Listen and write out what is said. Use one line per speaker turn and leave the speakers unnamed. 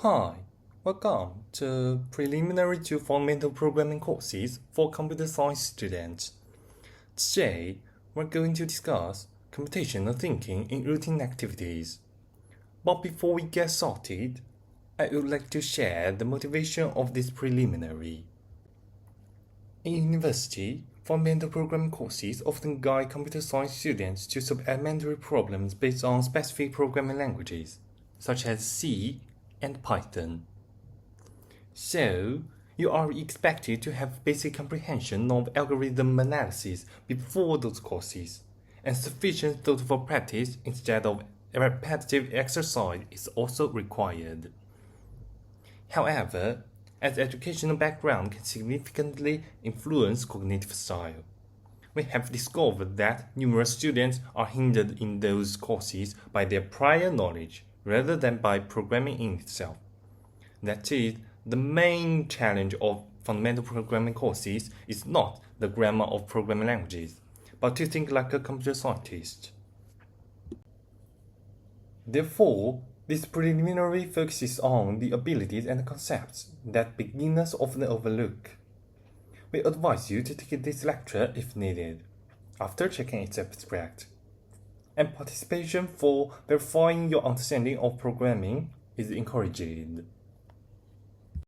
Hi, welcome to Preliminary to Fundamental Programming courses for computer science students. Today, we're going to discuss computational thinking in routine activities. But before we get started, I would like to share the motivation of this preliminary. In university, fundamental programming courses often guide computer science students to solve elementary problems based on specific programming languages, such as C and Python. So, you are expected to have basic comprehension of algorithm analysis before those courses, and sufficient thoughtful practice instead of repetitive exercise is also required. However, as educational background can significantly influence cognitive style, we have discovered that numerous students are hindered in those courses by their prior knowledge rather than by programming in itself. That is, the main challenge of fundamental programming courses is not the grammar of programming languages, but to think like a computer scientist. Therefore, this preliminary focuses on the abilities and concepts that beginners often overlook. We advise you to take this lecture if needed, after checking its abstract. And participation for verifying your understanding of programming is encouraged.